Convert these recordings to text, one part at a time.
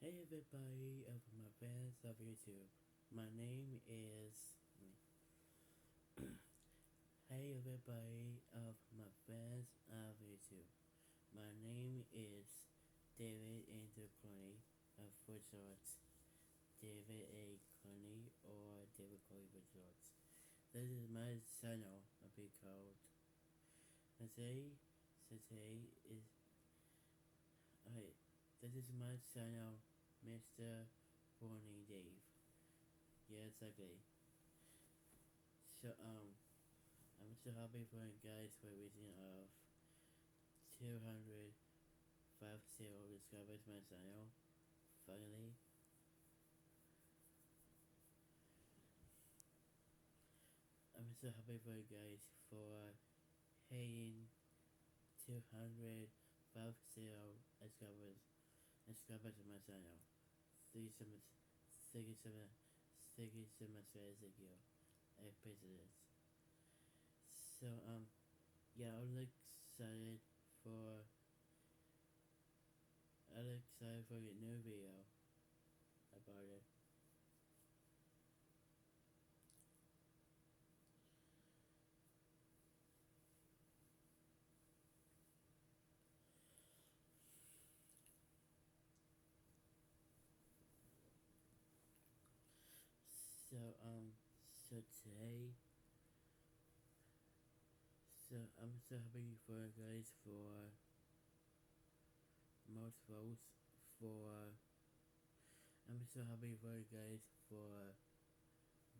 Hey everybody of my fans of YouTube. My name is Hey everybody of my fans of YouTube. My name is David Andrew Clooney of for short. David A. Clooney or David Clooney for short. This is my channel I'll be called. Today is alright. This is my channel, Mr. Warning Dave. Yeah, exactly. So I'm so happy for you guys for reaching of 250 subscribers my channel. Finally, I'm so happy for you guys for hitting 250 subscribers to my channel. Thank you so much. Thank you so much. Thank you so much, guys. Thank you. I appreciate it. So yeah, for I'm excited for a new video about it. So so today, so I'm so happy for you guys for most votes for. I'm so happy for you guys for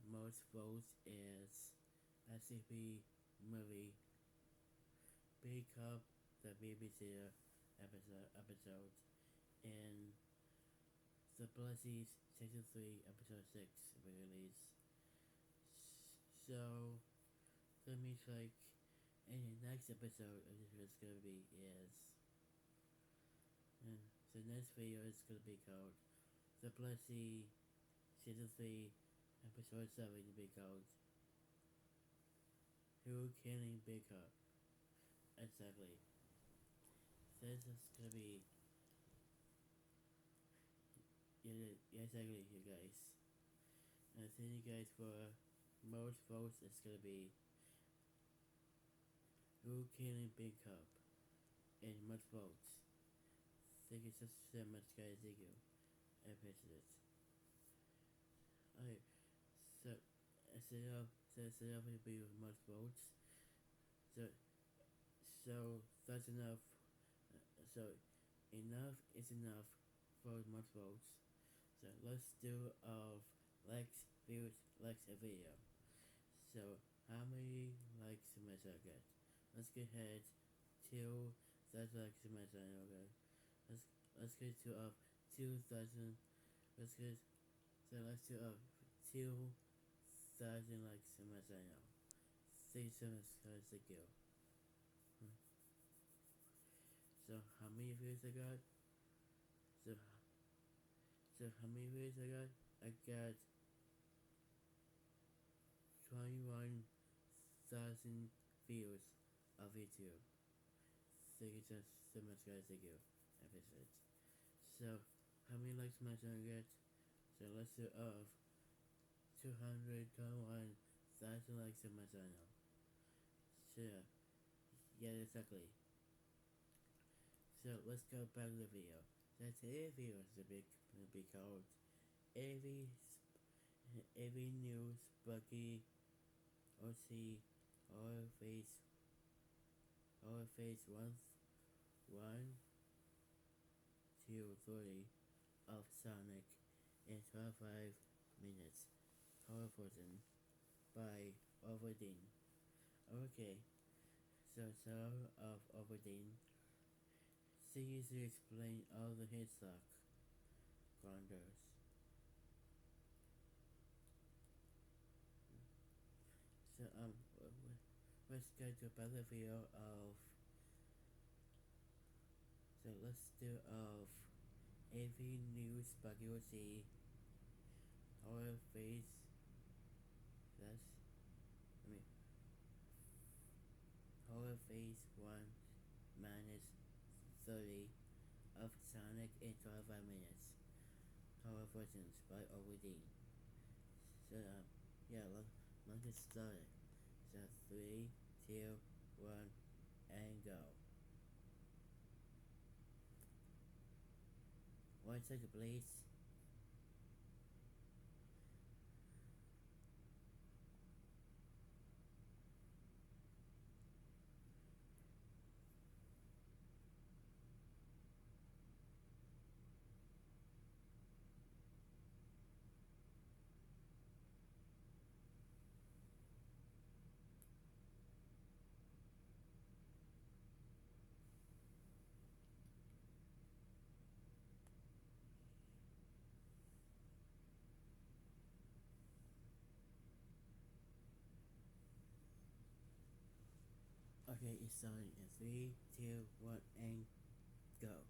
most votes is SCP movie Big Up the BBC episode and the Blessies season 3 episode 6 release. So that means like in the next episode of this is gonna be is and the next video is gonna be called The Blessy season 3 episode 7 to be called Who Can Big Up? Exactly. This is gonna be yeah, exactly, you guys. And thank you guys for most votes. It's gonna be Who Can Big Up and much votes. Thank you so much, guys. Thank you. I appreciate it. Alright, so instead of it being much votes, so so that's enough. So enough is enough for much votes. So let's do of likes, views, likes a video. So how many likes am I gonna get? Let's get ahead to that likes am I gonna get? Let's get to 2,000. Let's get so let's do 2,000 likes in my channel. Thank you so much, guys. Thank you. So how many views I got? So so how many views I got? I got 21,000 views of YouTube. Thank you so much, guys. Thank you. I appreciate it. So how many likes my channel get? So let's do 221,000 likes on my channel. So yeah, exactly. So let's go back to the video. So today's video is gonna be called every every news buggy or see or face one, 2, 3 of Sonic in 25 minutes. Overden by Overden. Okay, so of Overden. She used to explain all the Hitchcock grounders. So let's go to a better video of. So let's do of every news bug you will see. Horror face. That's I mean horror face 1 minus 30 of Sonic in 25 minutes. Power Fortunes by Overden. So, yeah, let's get started. So, 3, 2, 1, and go. 1 second, please. Okay, it's starting in 3, 2, 1, and go.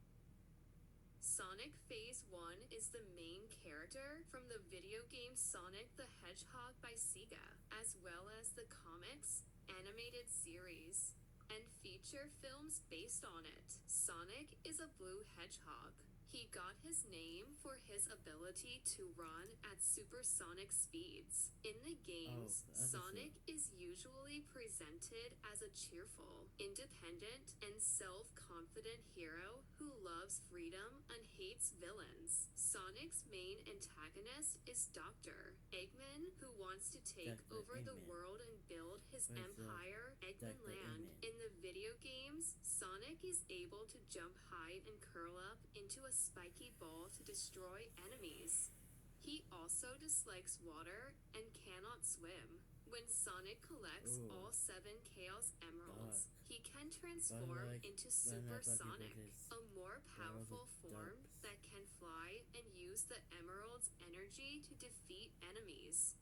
Sonic Phase 1 is the main character from the video game Sonic the Hedgehog by Sega, as well as the comics, animated series, and feature films based on it. Sonic is a blue hedgehog. He got his name for his ability to run at supersonic speeds. In the games, Sonic is usually presented as a cheerful, independent, and self-confident hero who loves freedom and hates villains. Sonic's main antagonist is Dr. Eggman, who wants to take over the world and build his empire, Eggman Land. In the video games, Sonic is able to jump high and curl up into a spiky ball to destroy enemies. He also dislikes water and cannot swim. When Sonic collects all 7 Chaos Emeralds, he can transform into Super Sonic, a more powerful form that can fly and use the Emerald's energy to defeat enemies.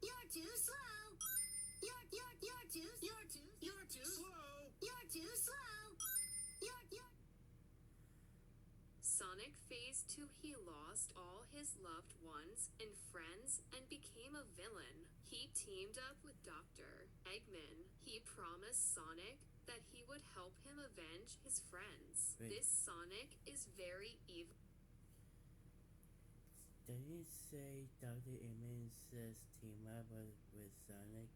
You're too slow! You're too slow! You're too slow! Sonic Phase 2, he lost all his loved ones and friends and became a villain. He teamed up with Dr. Eggman. He promised Sonic that he would help him avenge his friends. This Sonic is very evil. Did you say Dr. Eggman says team up with Sonic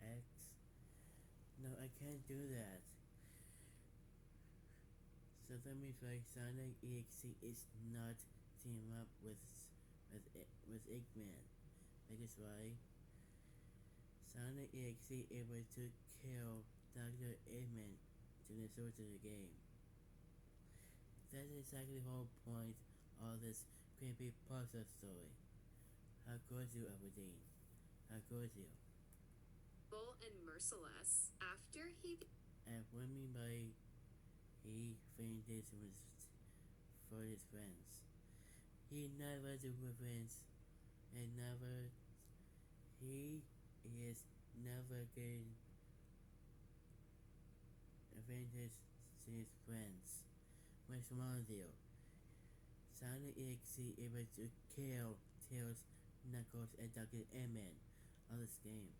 X? No, I can't do that. So that means like Sonic EXE is not team up with Eggman. That is why Sonic EXE able to kill Dr. Eggman to the source of the game. That's exactly the whole point of this creepy puzzle story. How could you, Overden? How could you? And merciless. After he... And what I mean by he fainted for his friends. He never do revenge and he is never getting advantage to his friends. What's wrong with you? Sonic EXE able to kill Tails, Knuckles, and Dr. Eggman on this game.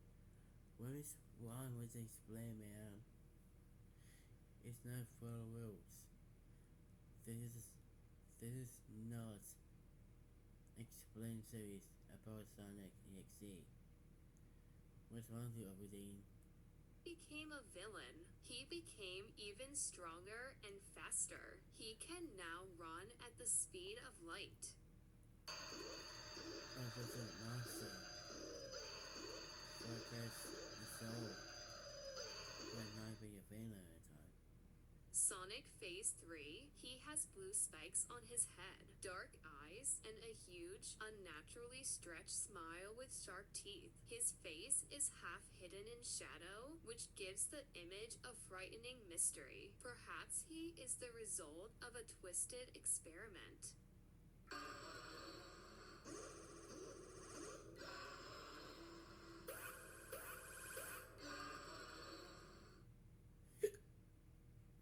What is wrong with Explaned, man? It's not for the rules. This is not Explained series about Sonic EXE. What's wrong with you, Overden? Became a villain. He became even stronger and faster. He can now run at the speed of light. Oh, that's a monster. So that's the soul. Might not be a villain at the time. Sonic Phase 3, he has blue spikes on his head, dark eyes, and a huge, unnaturally stretched smile with sharp teeth. His face is half hidden in shadow, which gives the image of frightening mystery. Perhaps he is the result of a twisted experiment.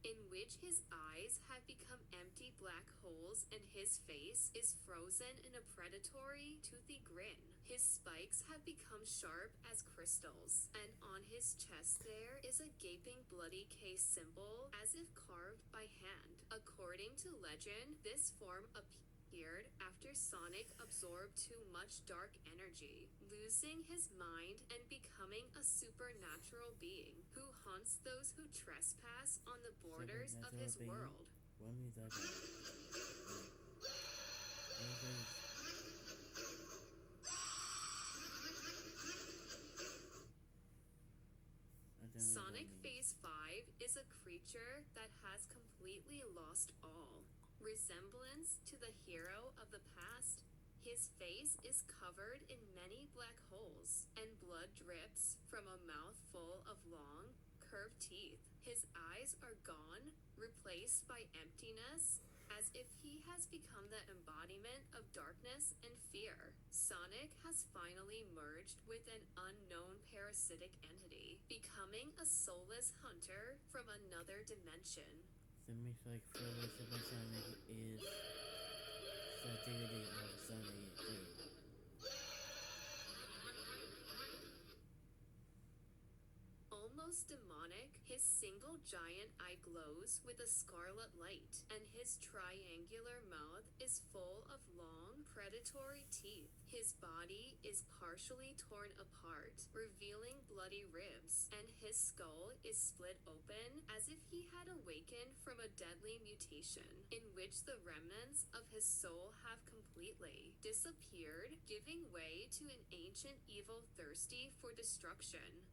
In which his eyes have become empty black holes and his face is frozen in a predatory, toothy grin. His spikes have become sharp as crystals, and on his chest there is a gaping bloody K symbol as if carved by hand. According to legend, this form disappeared after Sonic absorbed too much dark energy, losing his mind and becoming a supernatural being who hunts those who trespass on the borders of his Supernatural being? world. What means that? Sonic Phase 5 is a creature that has completely lost all resemblance to the hero of the past. His face is covered in many black holes, and blood drips from a mouth full of long, curved teeth. His eyes are gone, replaced by emptiness, as if he has become the embodiment of darkness and fear. Sonic has finally merged with an unknown parasitic entity, becoming a soulless hunter from another dimension. So it means like further Super Sonic is satirity of Sonic 3. Almost demonic, his single giant eye glows with a scarlet light, and his triangular mouth is full of long, predatory teeth. His body is partially torn apart, revealing bloody ribs, and his skull is split open as if he had awakened from a deadly mutation, in which the remnants of his soul have completely disappeared, giving way to an ancient evil thirsty for destruction.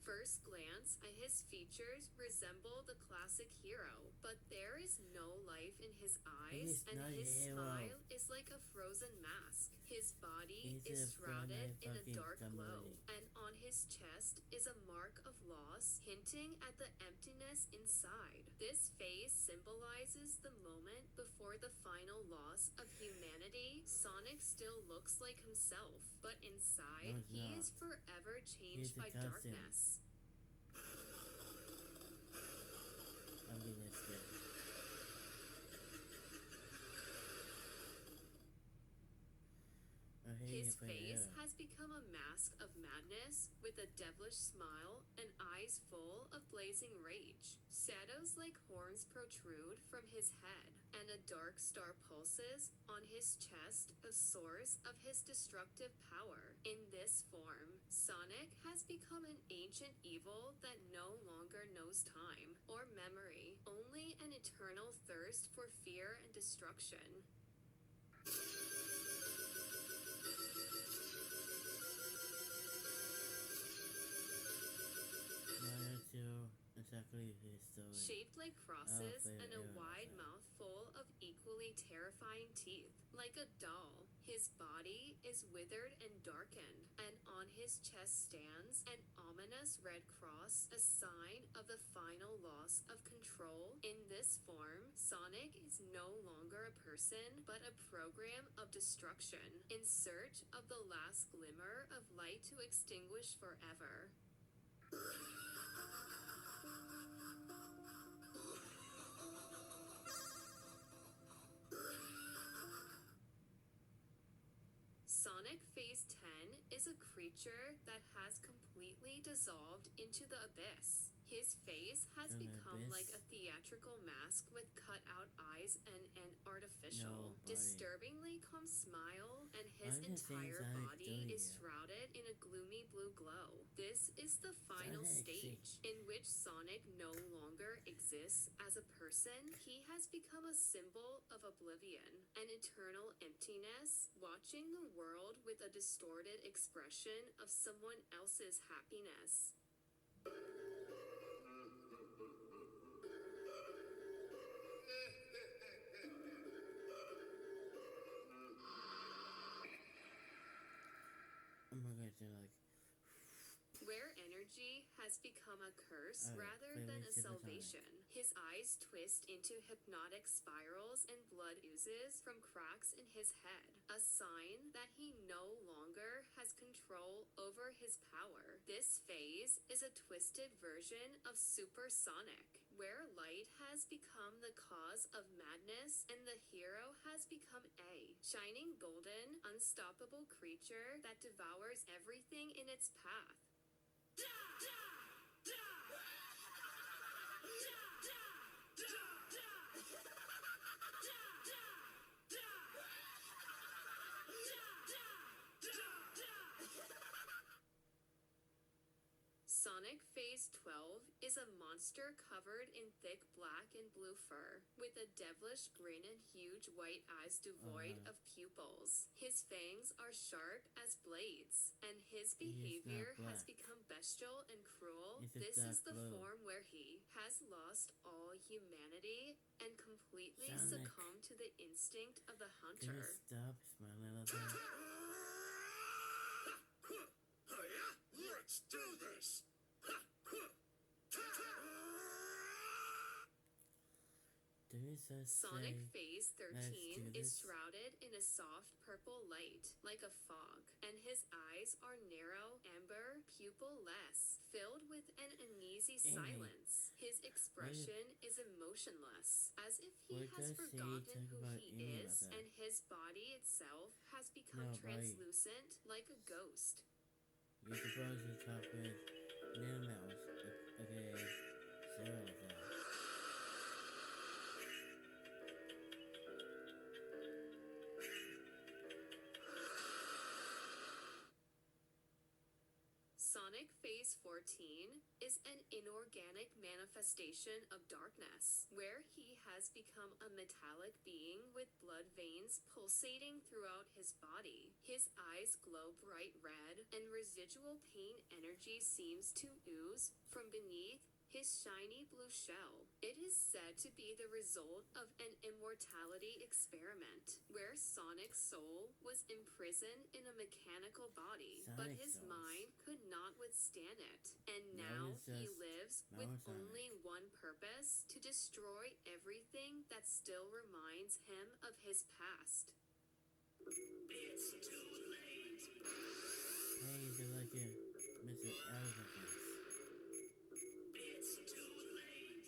First glance at his features resemble the classic hero, but there is no life in his eyes, and his smile is like a frozen mask. His body is shrouded in a dark glow, and on his chest is a mark of loss, hinting at the emptiness inside. This face symbolizes the moment before the final loss of humanity. Sonic still looks like himself, but inside, he is forever changed by darkness. I'm getting scared. His face has become a mask of madness, with a devilish smile and eyes full of blazing rage. Shadows like horns protrude from his head, and a dark star pulses on his chest, a source of his destructive power. In this form, Sonic has become an ancient evil that no longer knows time or memory, only an eternal thirst for fear and destruction. Exactly his story. Shaped like crosses and a wide mouth full of equally terrifying teeth, like a doll. His body is withered and darkened, and on his chest stands an ominous red cross, a sign of the final loss of control. In this form, Sonic is no longer a person, but a program of destruction, in search of the last glimmer of light to extinguish forever. Sonic Phase 10 is a creature that has completely dissolved into the abyss. His face has become like a theatrical mask with cut-out eyes and an artificial, disturbingly calm smile, and his entire body is shrouded in a gloomy blue glow. This is the final stage, in which Sonic no longer exists as a person. He has become a symbol of oblivion, an eternal emptiness, watching the world with a distorted expression of someone else's happiness. Where energy has become a curse rather than a salvation. His eyes twist into hypnotic spirals and blood oozes from cracks in his head, a sign that he no longer has control over his power. This phase is a twisted version of Super Sonic, where light has become the cause of madness and the hero has become a shining golden, unstoppable creature that devours everything in its path. Sonic Phase 12 is a monster covered in thick black and blue fur, with a devilish grin and huge white eyes devoid of pupils. His fangs are sharp as blades, and his behavior has become bestial and cruel. This is the form where he has lost all humanity and completely succumbed to the instinct of the Can you hunter. stop smiling at that? Let's do this! Sonic Phase 13 is this? shrouded in a soft purple light, like a fog, and his eyes are narrow, amber, pupil-less, filled with an uneasy silence. His expression is emotionless, as if he What has does he forgotten talk who about he Amy is, about that? and his body itself has become No, buddy. translucent, like a ghost. You're supposed to talk with Minnie Mouse, okay, Sarah like that. Sonic Phase 14 is an inorganic manifestation of darkness, where he has become a metallic being with blood veins pulsating throughout his body. His eyes glow bright red, and residual pain energy seems to ooze from beneath his shiny blue shell. It is said to be the result of an immortality experiment, where Sonic's soul was imprisoned in a mechanical body, but Sonic his souls. mind could not withstand it. And Now now it's he just lives with Sonic. only one purpose: to destroy everything that still reminds him of his past. It's too late. Hey, you're like a Mr. Elephant. It's too late.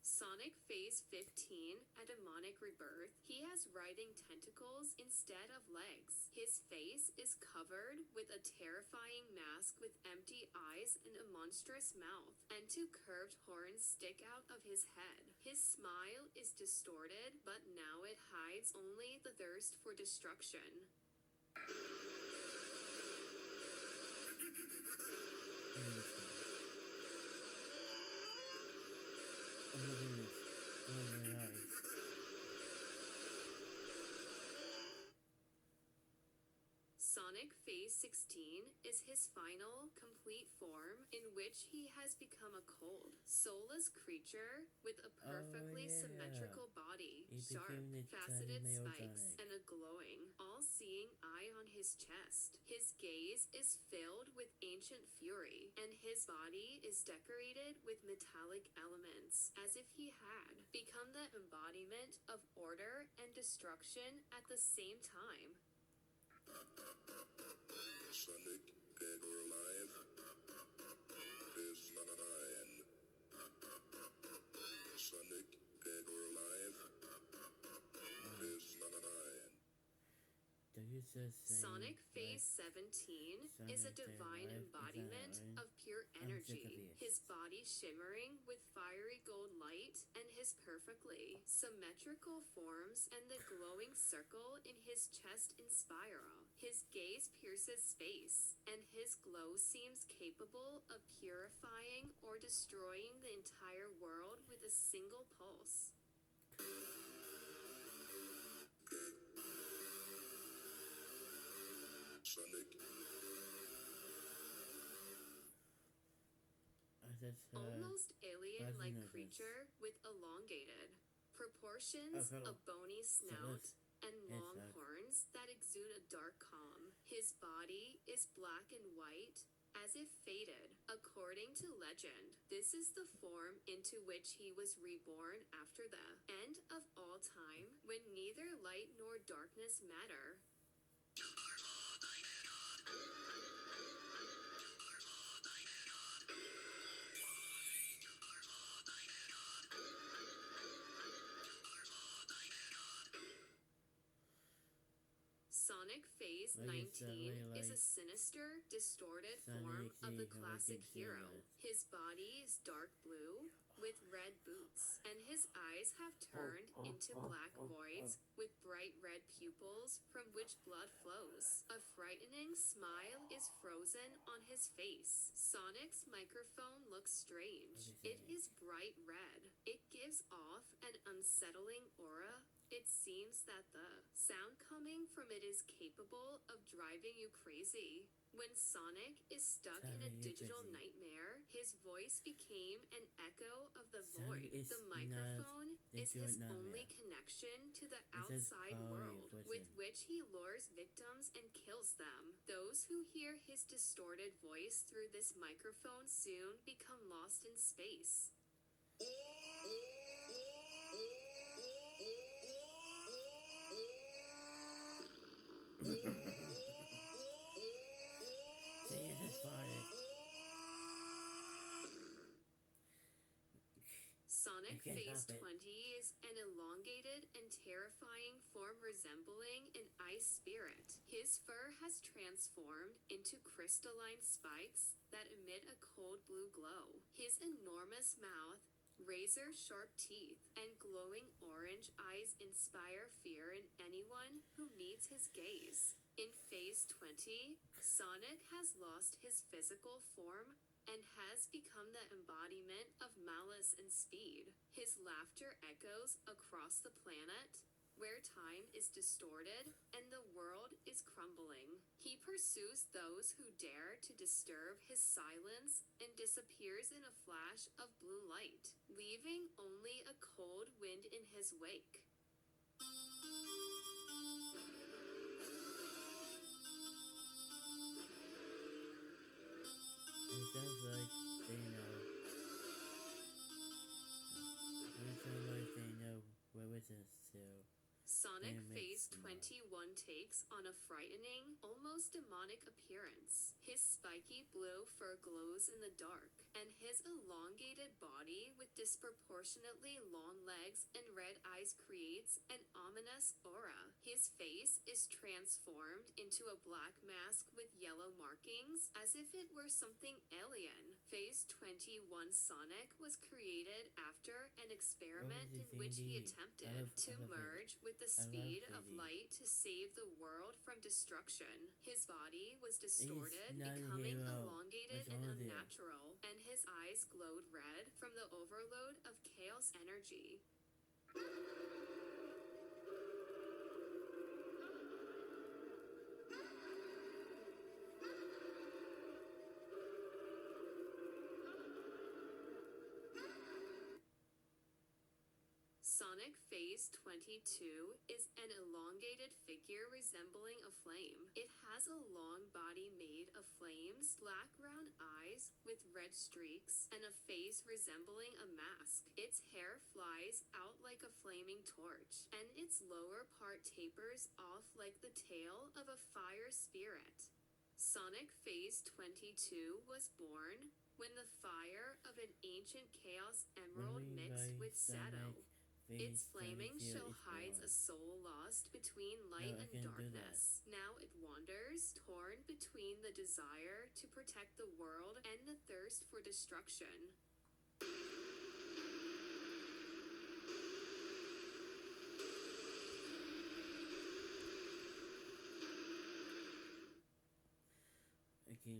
Sonic Phase 15, a demonic rebirth. He has writhing tentacles instead of legs. His face is covered with a terrifying mask with empty eyes and a monstrous mouth, and two curved horns stick out of his head. His smile is distorted, but now it hides only the thirst for destruction. Oh my goodness. Oh my eyes. Sonic Phase 16 is his final, complete form, in which he has become a cold, soulless creature with a perfectly yeah. symmetrical body, He sharp, became the faceted tiny male spikes, Sonic. and a glowing, all-seeing eye on his chest. His gaze is filled with ancient fury, and his body is decorated with metallic elements, as if he had become the embodiment of order and destruction at the same time. Sonic, dead or alive, is not an iron. Sonic, dead or alive, is not an iron. Do you just say Sonic Phase like, 17 is a Sonic Day divine Live is embodiment an iron? of pure I'm sick of energy, this. his body shimmering with fiery gold light, and his perfectly symmetrical forms and the glowing circle in his chest in spiral. His gaze pierces space, and his glow seems capable of purifying or destroying the entire world with a single pulse. Sonic, That's Almost alien-like buzzing creature with elongated proportions, hello. a bony snout, and long Zach. horns that exude a dark calm. His body is black and white, as if fated. According to legend, this is the form into which he was reborn after the end of all time, when neither light nor darkness matter. Sonic Phase I just 19 really is a like sinister, distorted Sonic form of the X, how I classic keep saying hero. that. His body is dark blue with red boots, and his eyes have turned into black voids with bright red pupils from which blood flows. A frightening smile is frozen on his face. Sonic's microphone looks strange. It is bright red. It gives off an unsettling aura. It seems that the sound coming from it is capable of driving you crazy. When Sonic is stuck in a Driving you digital crazy. nightmare, his voice became an echo of the Sonic void. is The not microphone is digital his nightmare. only connection to the It says outside power world, person. with which he lures victims and kills them. Those who hear his distorted voice through this microphone soon become lost in space. Jesus, Sonic. Sonic I can't Phase stop it. 20 is an elongated and terrifying form resembling an ice spirit. His fur has transformed into crystalline spikes that emit a cold blue glow. His enormous mouth, razor-sharp teeth, and glowing orange eyes inspire fear in anyone who meets his gaze. In Phase 20, Sonic has lost his physical form and has become the embodiment of malice and speed. His laughter echoes across the planet, where time is distorted and the world is crumbling. He pursues those who dare to disturb his silence and disappears in a flash of blue light, leaving only a cold wind in his wake. It sounds like they know. It sounds like they know where it is to. Sonic Damn it, Phase Smart. 21 takes on a frightening, almost demonic appearance. His spiky blue fur glows in the dark, and his elongated body with disproportionately long legs and red eyes creates an ominous aura. His face is transformed into a black mask with yellow markings, as if it were something alien. Phase 21 Sonic was created after an experiment in which he attempted to merge with the speed of light to save the world from destruction. His body was distorted, not a becoming hero. elongated What's and wrong with you? unnatural, and his eyes glowed red from the overload of chaos energy. Sonic Phase 22 is an elongated figure resembling a flame. It has a long body made of flames, black round eyes with red streaks, and a face resembling a mask. Its hair flies out like a flaming torch, and its lower part tapers off like the tail of a fire spirit. Sonic Phase 22 was born when the fire of an ancient Chaos Emerald mixed with Shadow. Its flaming shell hides a soul lost between light and darkness. Now it wanders, torn between the desire to protect the world and the thirst for destruction.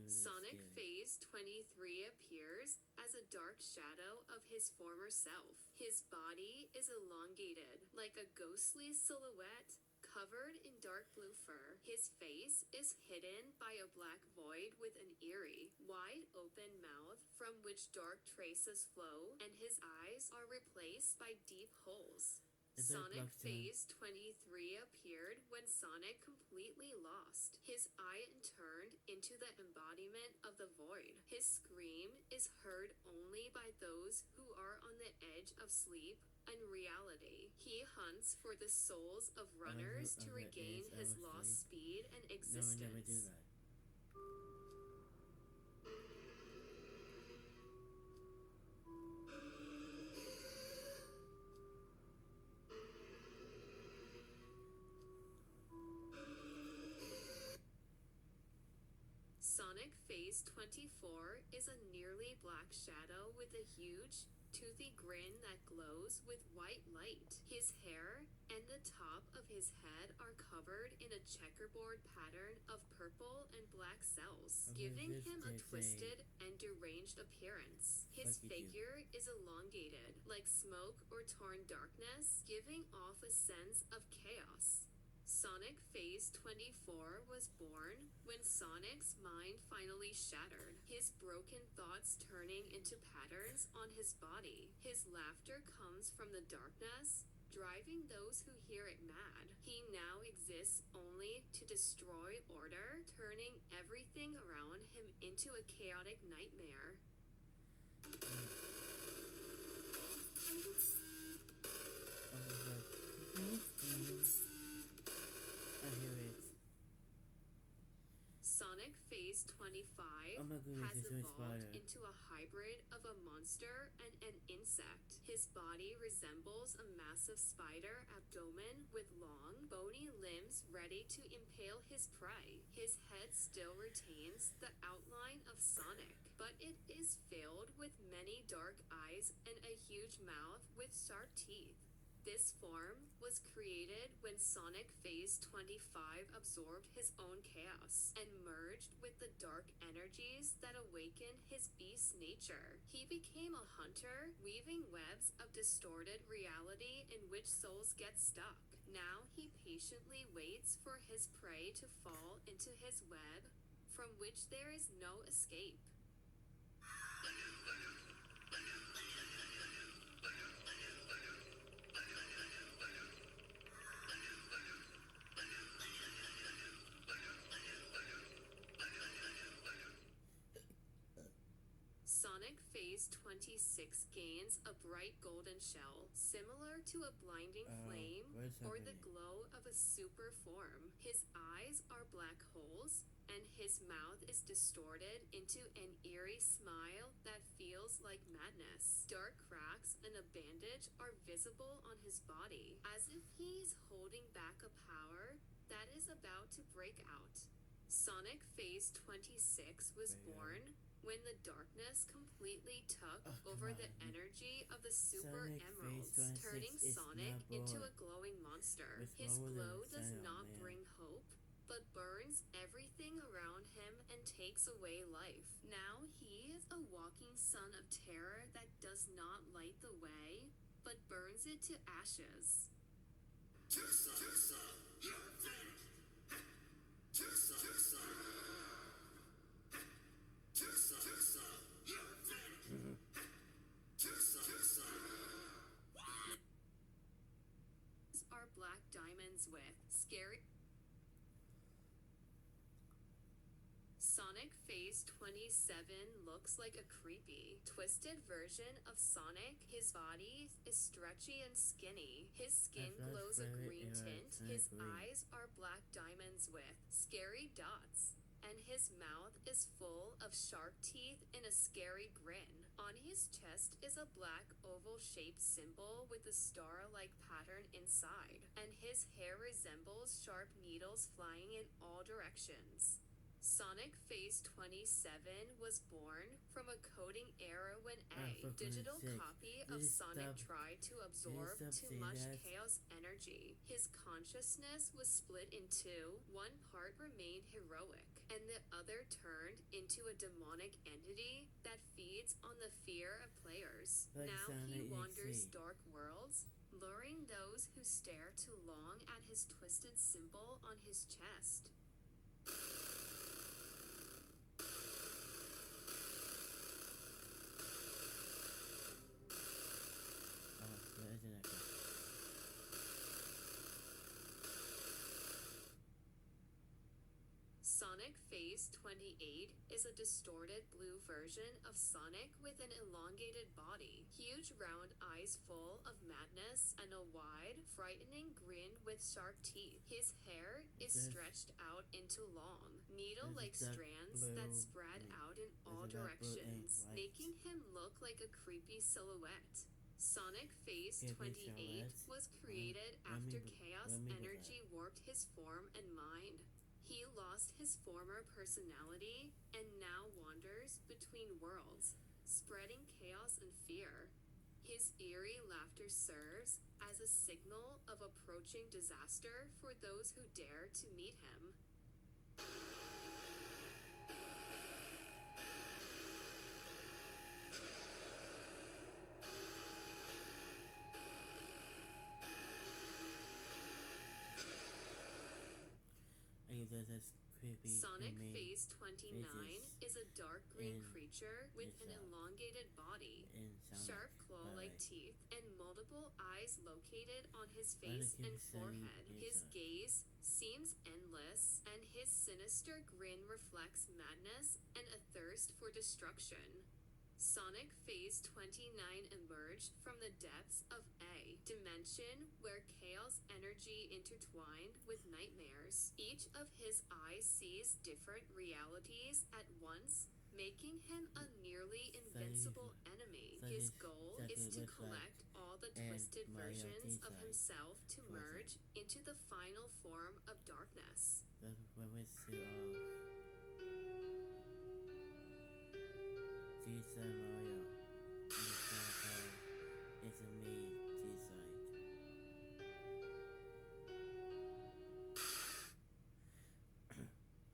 Sonic Phase 23 appears as a dark shadow of his former self. His body is elongated, like a ghostly silhouette, covered in dark blue fur. His face is hidden by a black void with an eerie, wide-open mouth from which dark traces flow, and his eyes are replaced by deep holes. Sonic Phase 23 appeared when Sonic completely lost his eye and turned into the embodiment of the void. His scream is heard only by those who are on the edge of sleep and reality. He hunts for the souls of runners to regain his lost speed and existence. No one ever do that. Sonic Phase 24 is a nearly black shadow with a huge, toothy grin that glows with white light. His hair and the top of his head are covered in a checkerboard pattern of purple and black cells, giving him a twisted and deranged appearance. His figure is elongated, like smoke or torn darkness, giving off a sense of chaos. Sonic Phase 24 was born when Sonic's mind finally shattered, his broken thoughts turning into patterns on his body. His laughter comes from the darkness, driving those who hear it mad. He now exists only to destroy order, turning everything around him into a chaotic nightmare. Sonic Phase 25 has evolved into a hybrid of a monster and an insect. His body resembles a massive spider abdomen with long, bony limbs ready to impale his prey. His head still retains the outline of Sonic, but it is filled with many dark eyes and a huge mouth with sharp teeth. This form was created when Sonic Phase 25 absorbed his own chaos and merged with the dark energies that awakened his beast nature. He became a hunter, weaving webs of distorted reality in which souls get stuck. Now he patiently waits for his prey to fall into his web, from which there is no escape. Sonic Phase 26 gains a bright golden shell, similar to a blinding flame or the glow of a super form. His eyes are black holes, and his mouth is distorted into an eerie smile that feels like madness. Dark cracks and a bandage are visible on his body, as if he's holding back a power that is about to break out. Sonic Phase 26 was born when the darkness completely took over the energy of the Super Emeralds, turning Sonic into a glowing monster. His glow does not bring hope, but burns everything around him and takes away life. Now he is a walking sun of terror that does not light the way, but burns it to ashes. You're finished. Are black diamonds with scary. Sonic Phase 27 looks like a creepy, twisted version of Sonic. His body is stretchy and skinny. His skin glows a green tint. His eyes are black diamonds with scary dots. And his mouth is full of sharp teeth and a scary grin. On his chest is a black oval-shaped symbol with a star-like pattern inside, and his hair resembles sharp needles flying in all directions. Sonic Phase 27 was born from a coding error when a digital copy of Sonic tried to absorb too much chaos energy. His consciousness was split in two. One part remained heroic, and the other turned into a demonic entity that feeds on the fear of players. Now he wanders dark worlds, luring those who stare too long at his twisted symbol on his chest. Sonic Phase 28 is a distorted blue version of Sonic with an elongated body, huge round eyes full of madness, and a wide, frightening grin with sharp teeth. His hair is stretched out into long, needle-like strands that spread out in all directions, making him look like a creepy silhouette. Sonic Phase 28 was created after chaos energy warped his form and mind. He lost his former personality and now wanders between worlds, spreading chaos and fear. His eerie laughter serves as a signal of approaching disaster for those who dare to meet him. I guess that's creepy. Sonic I mean, Phase 29 faces is a dark green in creature with an itself. elongated body, in Sonic, sharp claw-like but teeth, and multiple eyes located on his why do face they and keep saying forehead. it's His gaze seems endless, and his sinister grin reflects madness and a thirst for destruction. Sonic Phase 29 emerged from the depths of a dimension where chaos energy intertwined with nightmares. Each of his eyes sees different realities at once, making him a nearly invincible enemy. so His this goal exactly is to looks like collect all the and twisted Mario versions of Design himself to for merge them. into the final form of darkness. That's when we see Design Mario and the Star is a me design.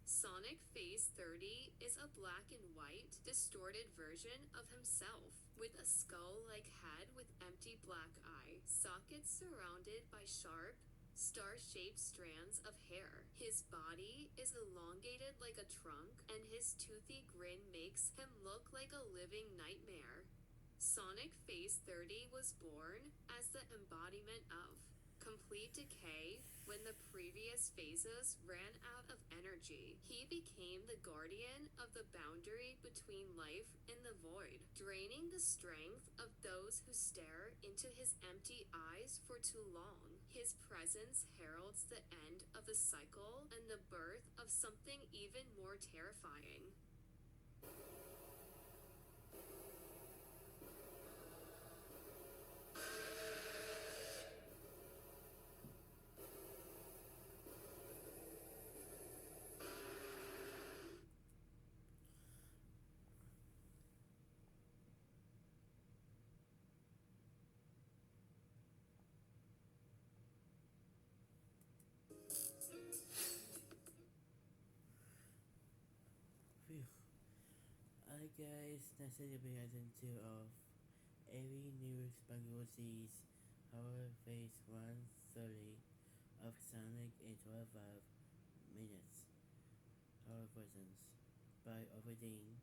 Sonic Phase 30 is a black and white, distorted version of himself, with a skull-like head with empty black eye, sockets surrounded by sharp, star-shaped strands of hair. His body is elongated like a trunk, and his toothy grin makes him look like a living nightmare. Sonic Phase 30 was born as the embodiment of complete decay. When the previous phases ran out of energy, he became the guardian of the boundary between life and the void, draining the strength of those who stare into his empty eyes for too long. His presence heralds the end of the cycle and the birth of something even more terrifying. Phew. Alright guys, that's it to be into of every new Spangle sees Horror Phase 130 of Sonic in 12 minutes. Horror versions by Overden.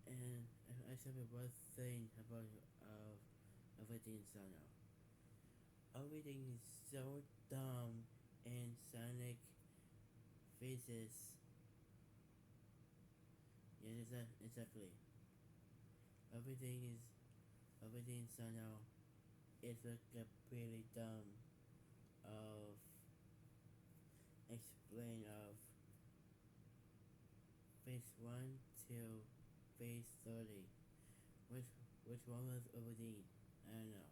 And I said one thing about Overden Sonic. Overden is so dumb in Sonic faces. Yeah, exactly. Everything Sonic is like a pretty dumb of explain of phase 1 to phase 30. Which which one was Overden? I don't know.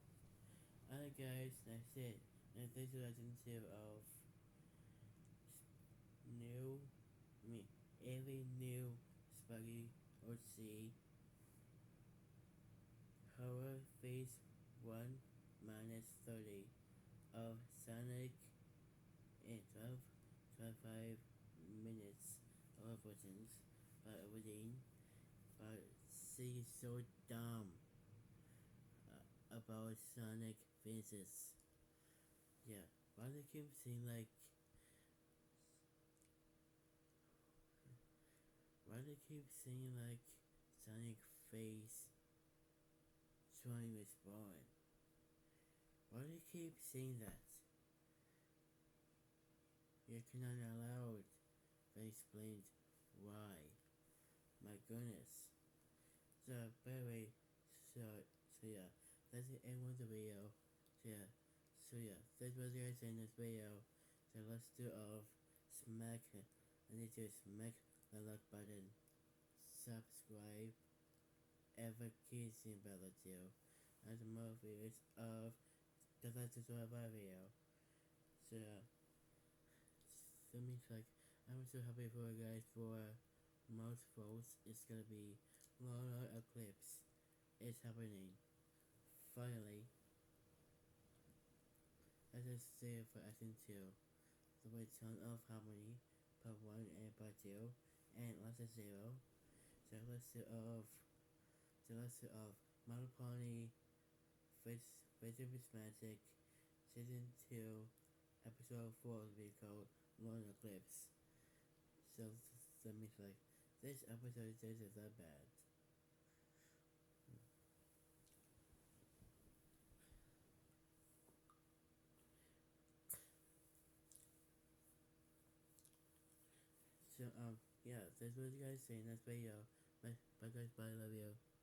Alright guys, that's it. And thanks for listening to of new every new Spaghetti or C Horror Phase 1 minus 30 of Sonic in 25 minutes of versions by Overden. But she's so dumb about Sonic faces. Yeah, why do they keep saying like Sonic face Sonic was born? Why do they keep saying that? You're not allowed. I explained why. My goodness. So, by the way, so yeah, that's the end of the video. So yeah, that's what you guys in this video. So let's do smack. I need to smack the like button, subscribe, ever kissing bell too, and more videos of the Let's Do video. So that means like I'm so happy for you guys for most votes. It's gonna be Lunar Eclipse. It's happening. Finally. As I say for Action 2, the return of Harmony, Part 1 and Part 2, and Lesser Zero, the lesser of Model Pony, Face of His Magic, Season 2, Episode 4 will be called Lunar Eclipse. So that means like, this episode isn't that bad. So yeah, that's what you guys say in this video. Bye guys, bye, love you.